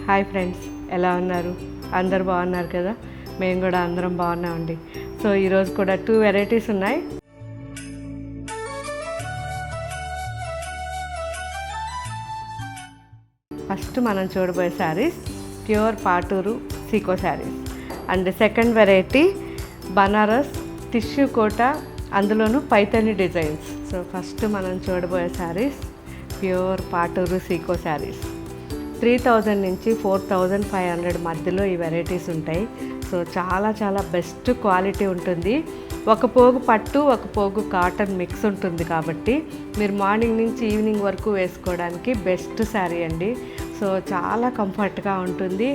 Hi friends, ఎలా ఉన్నారు? అందరు బాగున్నారు కదా? మేము కూడా అందరం బాగున్నామండి. సో ఈరోజు కూడా 2 వెరైటీస్ ఉన్నాయి. ఫస్ట్ మనం చూడబోయే శారీస్ ప్యూర్ పాటూరు సీకో saris and second variety Banaras tissue Kota, అందులోనూ పైతని డిజైన్స్. సో ఫస్ట్ మనం చూడబోయే శారీస్ ప్యూర్ పాటూరు సీకో శారీస్. 3000 నుంచి 4500 మధ్యలో ఈ వెరైటీస్ ఉంటాయి. సో చాలా బెస్ట్ క్వాలిటీ ఉంటుంది. ఒక పోగు పట్టు, ఒక పోగు కాటన్ మిక్స్ ఉంటుంది కాబట్టి మీరు మార్నింగ్ నుంచి ఈవినింగ్ వరకు వేసుకోవడానికి బెస్ట్ శారీ అండి. సో చాలా కంఫర్ట్గా ఉంటుంది.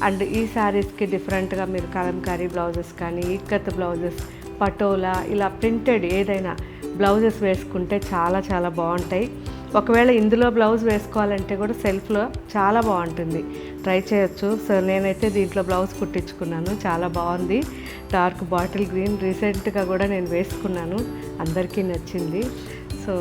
అండ్ ఈ శారీస్కి డిఫరెంట్గా మీరు కలంకారీ బ్లౌజెస్ కానీ, ఇక్కత్ బ్లౌజెస్, పటోలా ఇలా ప్రింటెడ్ ఏదైనా బ్లౌజెస్ వేసుకుంటే చాలా బాగుంటాయి. ఒకవేళ ఇందులో బ్లౌజ్ వేసుకోవాలంటే కూడా సెల్ఫ్లో చాలా బాగుంటుంది, ట్రై చేయొచ్చు. సో నేనైతే దీంట్లో బ్లౌజ్ కుట్టించుకున్నాను, చాలా బాగుంది. డార్క్ బాటిల్ గ్రీన్ రీసెంట్గా కూడా నేను వేసుకున్నాను, అందరికీ నచ్చింది. సో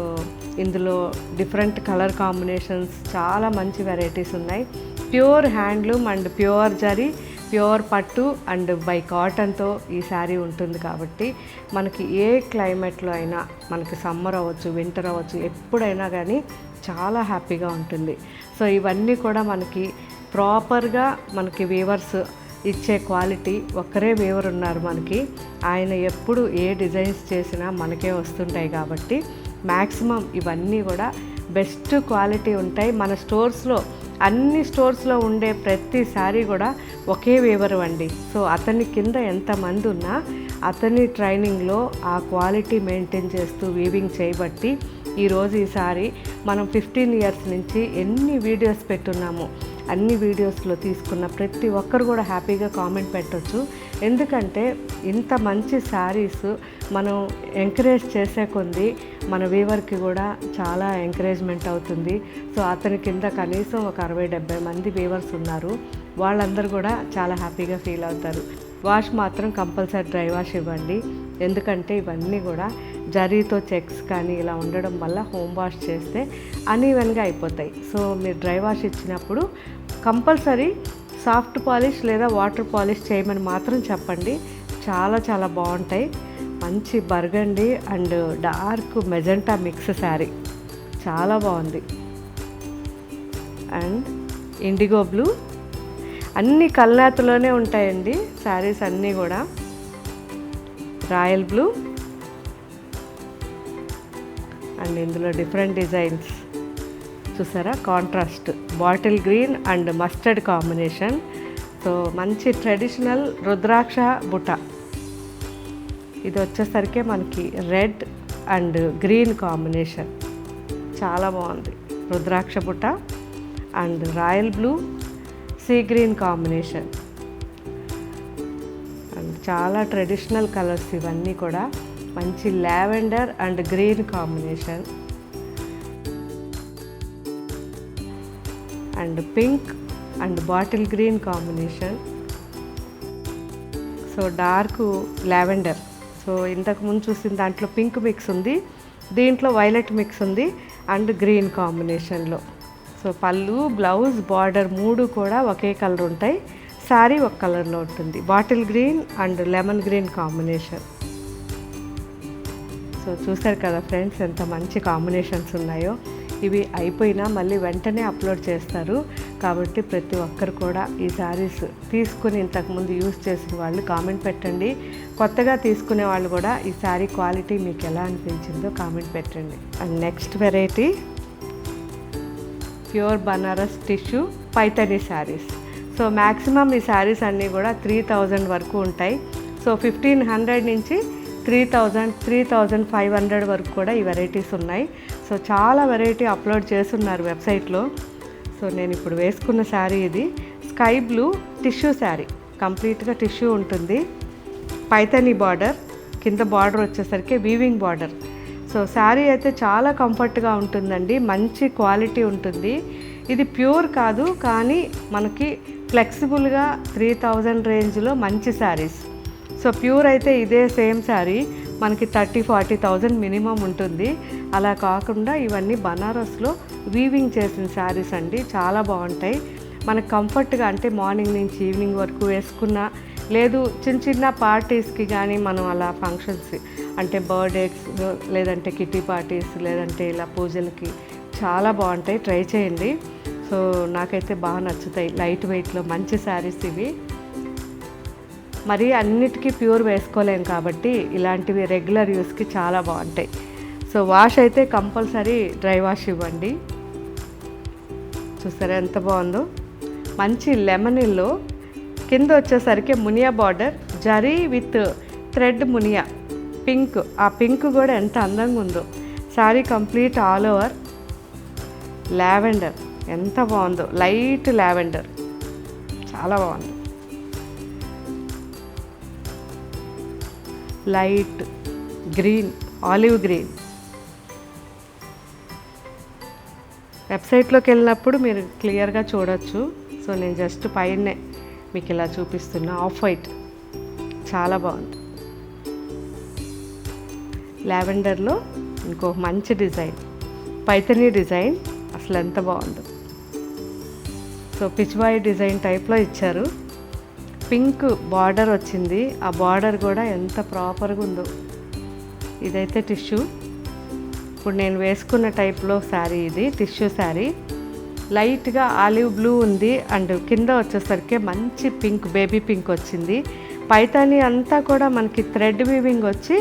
ఇందులో డిఫరెంట్ కలర్ కాంబినేషన్స్, చాలా మంచి వెరైటీస్ ఉన్నాయి. Pure handloom and pure zari, pure పట్టు అండ్ బై కాటన్తో ఈ శారీ ఉంటుంది కాబట్టి మనకి ఏ క్లైమేట్లో అయినా, మనకి సమ్మర్ అవ్వచ్చు, వింటర్ అవ్వచ్చు, ఎప్పుడైనా కానీ చాలా హ్యాపీగా ఉంటుంది. సో ఇవన్నీ కూడా మనకి ప్రాపర్గా మనకి వీవర్స్ ఇచ్చే క్వాలిటీ. ఒక్కరే వీవర్ ఉన్నారు మనకి, ఆయన ఎప్పుడు ఏ డిజైన్స్ చేసినా మనకే వస్తుంటాయి కాబట్టి మ్యాక్సిమం ఇవన్నీ కూడా బెస్ట్ క్వాలిటీ ఉంటాయి. మన స్టోర్స్లో, అన్ని స్టోర్స్లో ఉండే ప్రతి శారీ కూడా ఒకే వీవర్ అండి. సో అతని కింద ఎంతమంది ఉన్నా అతని ట్రైనింగ్లో ఆ క్వాలిటీ మెయింటైన్ చేస్తూ వీవింగ్ చేయబట్టి ఈరోజు ఈ శారీ మనం 15 ఇయర్స్ నుంచి ఎన్ని వీడియోస్ పెట్టున్నాము, అన్ని వీడియోస్లో తీసుకున్న ప్రతి ఒక్కరు కూడా హ్యాపీగా కామెంట్ పెట్టవచ్చు. ఎందుకంటే ఇంత మంచి శారీస్ మనం ఎంకరేజ్ చేసే కొంది మన వీవర్కి కూడా చాలా ఎంకరేజ్మెంట్ అవుతుంది. సో అతని కింద కనీసం ఒక 60-70 మంది వీవర్స్ ఉన్నారు, వాళ్ళందరూ కూడా చాలా హ్యాపీగా ఫీల్ అవుతారు. వాష్ మాత్రం కంపల్సరీ డ్రై వాష్ ఇవ్వండి, ఎందుకంటే ఇవన్నీ కూడా జరీతో చెక్స్ కానీ ఇలా ఉండడం వల్ల హోమ్ వాష్ చేస్తే అన్ఈవెన్గా అయిపోతాయి. సో మీరు డ్రై వాష్ ఇచ్చినప్పుడు కంపల్సరీ సాఫ్ట్ పాలిష్ లేదా వాటర్ పాలిష్ చేయమని మాత్రం చెప్పండి, చాలా బాగుంటాయి. మంచి burgundy and dark magenta mix sari, చాలా బాగుంది. అండ్ ఇండిగో బ్లూ, అన్ని కల్నేతలోనే ఉంటాయండి శారీస్ అన్నీ కూడా. రాయల్ బ్లూ అండ్ ఇందులో డిఫరెంట్ డిజైన్స్ చూసారా, contrast bottle green and mustard combination. So మంచి ట్రెడిషనల్ రుద్రాక్ష బుట్ట, ఇది వచ్చేసరికి మనకి రెడ్ అండ్ గ్రీన్ కాంబినేషన్, చాలా బాగుంది. రుద్రాక్ష బుట్ట and royal blue, sea green combination. And చాలా ట్రెడిషనల్ కలర్స్ ఇవన్నీ కూడా. మంచి lavender and green combination and pink and bottle green combination. So dark lavender. So ఇంతకుముందు చూసిన దాంట్లో పింక్ మిక్స్ ఉంది, దీంట్లో వైలెట్ మిక్స్ ఉంది అండ్ గ్రీన్ కాంబినేషన్లో. సో పళ్ళు, బ్లౌజ్, బార్డర్ 3 కూడా ఒకే కలర్ ఉంటాయి, శారీ ఒక కలర్లో ఉంటుంది. Bottle green and lemon green combination. So చూసారు కదా ఫ్రెండ్స్, ఎంత మంచి కాంబినేషన్స్ ఉన్నాయో. ఇవి అయిపోయినా మళ్ళీ వెంటనే అప్లోడ్ చేస్తారు కాబట్టి ప్రతి ఒక్కరు కూడా ఈ శారీస్ తీసుకుని ఇంతకుముందు యూజ్ చేసిన వాళ్ళు కామెంట్ పెట్టండి. కొత్తగా తీసుకునే వాళ్ళు కూడా ఈ శారీ క్వాలిటీ మీకు ఎలా అనిపించిందో కామెంట్ పెట్టండి. And next variety pure Banaras tissue Paithani saris. So maximum ఈ శారీస్ అన్నీ కూడా 3000 వరకు ఉంటాయి. సో 1500 నుంచి 3000, 3500 వరకు కూడా ఈ వెరైటీస్ ఉన్నాయి. సో చాలా వెరైటీ అప్లోడ్ చేస్తున్నారు వెబ్సైట్లో. సో నేను ఇప్పుడు వేసుకున్న శారీ ఇది స్కై బ్లూ టిష్యూ శారీ, కంప్లీట్గా టిష్యూ ఉంటుంది. పైతని బార్డర్, కింద బార్డర్ వచ్చేసరికి వీవింగ్ బార్డర్. సో శారీ అయితే చాలా కంఫర్ట్గా ఉంటుందండి, మంచి క్వాలిటీ ఉంటుంది. ఇది ప్యూర్ కాదు కానీ మనకి ఫ్లెక్సిబుల్గా 3000 రేంజ్లో మంచి శారీస్. సో ప్యూర్ అయితే ఇదే సేమ్ శారీ మనకి 30-40,000 మినిమం ఉంటుంది. అలా కాకుండా ఇవన్నీ బనారస్లో వీవింగ్ చేసిన శారీస్ అండి, చాలా బాగుంటాయి. మనకు కంఫర్ట్గా అంటే మార్నింగ్ నుంచి ఈవినింగ్ వరకు వేసుకున్నా, లేదు చిన్న చిన్న పార్టీస్కి కానీ మనం అలా ఫంక్షన్స్ అంటే బర్త్డేస్ లేదంటే కిటీ పార్టీస్ లేదంటే ఇలా పూజలకి చాలా బాగుంటాయి. ట్రై చేయండి. సో నాకైతే బాగా నచ్చుతాయి. లైట్ వెయిట్లో మంచి శారీస్ ఇవి. మరి అన్నిటికీ ప్యూర్ వేసుకోలేం కాబట్టి ఇలాంటివి రెగ్యులర్ యూస్కి చాలా బాగుంటాయి. సో వాష్ అయితే కంపల్సరీ డ్రై వాష్ ఇవ్వండి. చూసారా ఎంత బాగుందో, మంచి లెమన్ ఎల్లో, కింద వచ్చేసరికి Muniya border, zari with thread Muniya pink. ఆ పింక్ కూడా ఎంత అందంగా ఉందో. Sari complete all over lavender, ఎంత బాగుందో, లైట్ లావెండర్, చాలా బాగుంది. Light green, olive green. వెబ్సైట్లోకి వెళ్ళినప్పుడు మీరు క్లియర్గా చూడొచ్చు. సో నేను జస్ట్ పైనే మీకు ఇలా చూపిస్తున్నా. ఆఫ్ వైట్ చాలా బాగుంది. లావెండర్లో ఇంకో మంచి డిజైన్, పైథనీ డిజైన్, అసలు ఎంత బాగుందో. సో పిచ్వాయి డిజైన్ టైప్లో ఇచ్చారు. పింక్ బార్డర్ వచ్చింది. ఆ బార్డర్ కూడా ఎంత ప్రాపర్గా ఉందో. ఇదైతే టిష్యూ, ఇప్పుడు నేను వేసుకున్న టైప్లో శారీ. ఇది టిష్యూ శారీ, లైట్గా ఆలివ్ బ్లూ ఉంది. అండ్ కింద వచ్చేసరికి మంచి పింక్, బేబీ పింక్ వచ్చింది. పైతాని అంతా కూడా మనకి థ్రెడ్ వీవింగ్ వచ్చి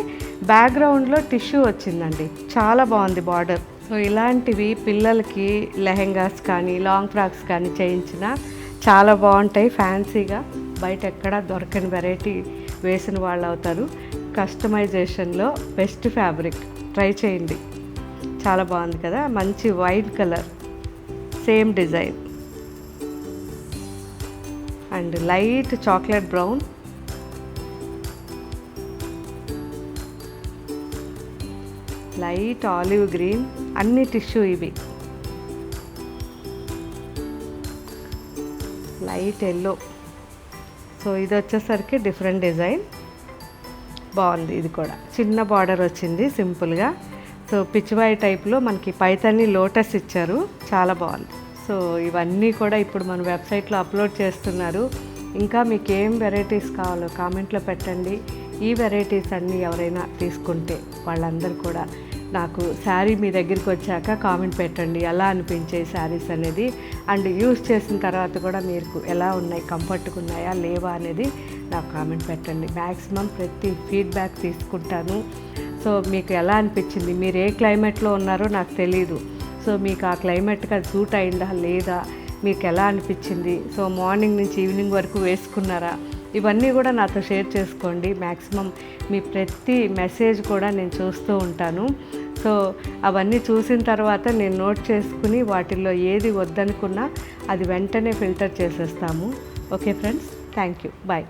బ్యాక్గ్రౌండ్లో టిష్యూ వచ్చిందండి. చాలా బాగుంది బార్డర్. సో ఇలాంటివి పిల్లలకి లెహెంగాస్ కానీ లాంగ్ ఫ్రాక్స్ కానీ చేయించిన చాలా బాగుంటాయి. ఫ్యాన్సీగా బయట ఎక్కడా దొరకని వెరైటీ వేసిన వాళ్ళు అవుతారు. కస్టమైజేషన్లో బెస్ట్ ఫ్యాబ్రిక్. ట్రై చేయండి, చాలా బాగుంది కదా. మంచి white colour, same design, and light chocolate brown, light olive green, అన్ని టిష్యూ ఇవి. Light yellow. సో ఇది వచ్చేసరికి డిఫరెంట్ డిజైన్, బాగుంది. ఇది కూడా చిన్న బార్డర్ వచ్చింది సింపుల్గా. సో పిచ్వాయి టైప్లో మనకి పైతాని లోటస్ ఇచ్చారు, చాలా బాగుంది. సో ఇవన్నీ కూడా ఇప్పుడు మన వెబ్సైట్లో అప్లోడ్ చేస్తున్నారు. ఇంకా మీకు ఏం వెరైటీస్ కావాలో కామెంట్లో పెట్టండి. ఈ వెరైటీస్ అన్నీ ఎవరైనా తీసుకుంటే వాళ్ళందరూ కూడా నాకు శారీ మీ దగ్గరికి వచ్చాక కామెంట్ పెట్టండి, ఎలా అనిపించాయి శారీస్ అనేది. అండ్ యూస్ చేసిన తర్వాత కూడా మీకు ఎలా ఉన్నాయి, కంఫర్ట్గా ఉన్నాయా లేవా అనేది నాకు కామెంట్ పెట్టండి. మ్యాక్సిమం ప్రతి ఫీడ్బ్యాక్ తీసుకుంటాను. సో మీకు ఎలా అనిపించింది, మీరు ఏ క్లైమేట్లో ఉన్నారో నాకు తెలీదు. సో మీకు ఆ క్లైమేట్కి అది సూట్ అయిందా లేదా, మీకు ఎలా అనిపించింది, సో మార్నింగ్ నుంచి ఈవినింగ్ వరకు వేసుకున్నారా, ఇవన్నీ కూడా నాతో షేర్ చేసుకోండి. మ్యాక్సిమం మీ ప్రతి మెసేజ్ కూడా నేను చూస్తూ ఉంటాను. సో అవన్నీ చూసిన తర్వాత నేను నోట్ చేసుకుని వాటిల్లో ఏది వద్దనుకున్నా అది వెంటనే ఫిల్టర్ చేసేస్తాము. Okay friends, thank you, bye.